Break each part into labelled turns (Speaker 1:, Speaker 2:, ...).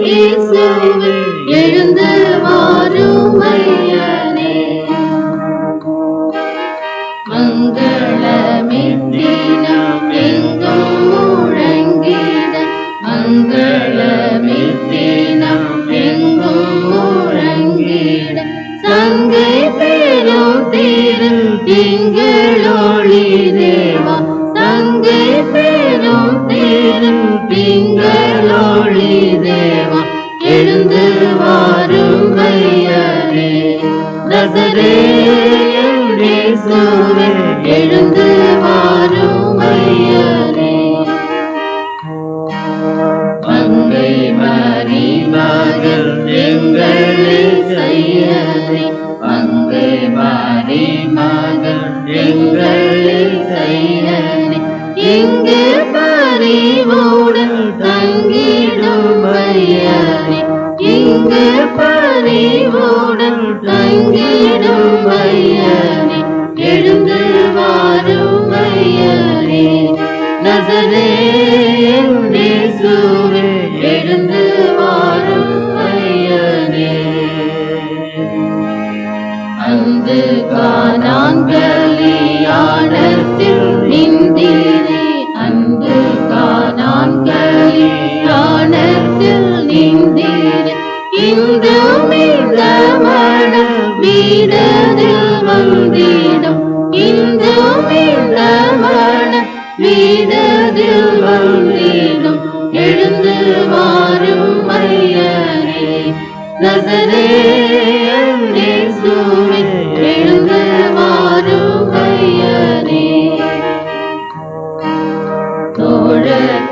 Speaker 1: இயேசுவே எழுந்து வாரும் ஐயனே. மங்களமித்தினம் எங்கும் முழங்கிட, மங்களமித்தினம் எங்கும் முழங்கிட, சங்கை பெரும் திரு திங்களொளி தேவா, சங்கை பெரும் திரு திங்களொளி தேவா எழுந்து வாரும் ஐயனே. நசரேயன் இயேசுவே எழுந்து வாரும் ஐயனே. மங்கை மரி மகள் எங்கள் இயேசையனே, மங்கை மரி மகள் எங்கள் இயேசையனே, இங்கு பரிவுடன் தங்கிடும் ஐயனே, இங்கு பரிவுடன் தங்கிடும் ஐயனே எழுந்து வாரும் ஐயனே. நசரேயன் இயேசுவே எழுந்து வாரும் ஐயனே. அந்து கானான் கலியாணத்தில் நின்றீரே, அந்து கானான் கலியாணத்தில் நின்றீரே, இன்றும் இந்த மன வீடதில் வந்திடும், இன்றும் இந்த மன வீடதில் வந்திடும் எழுந்து வாரும் ஐயனே. நசரேயன் இயேசுவே எழுந்து வாரும் ஐயனே. தோழ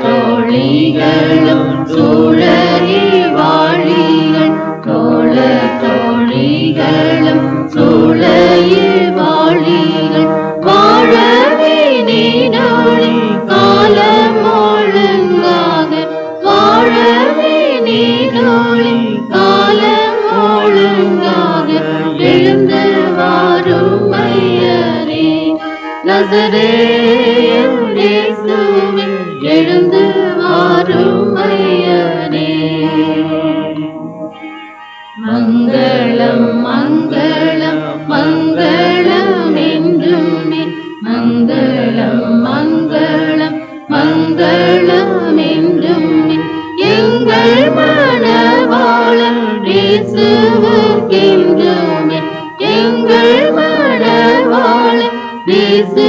Speaker 1: தோழிகளும் சூழலி வாழிகள், தோழ தோழிகளும் சூழலி வாழிகள், வாழவே நீடோழி காலம் ஒழுங்காக, வாழவே நீடோழி காலம் ஒழுங்காக எழுந்து வாரும் ஐயனே. நசரேயன் இயேசுவே எழுந்து வாரும் ஐயனே. மங்களம் மங்களம் மங்களம் என்றுமே, மங்களம் மங்களம் மங்களம் என்றுமே, எங்கள் மணவாளன் இயேசுவுக்கென்றுமே, எங்கள் மணவாளன் இயேசு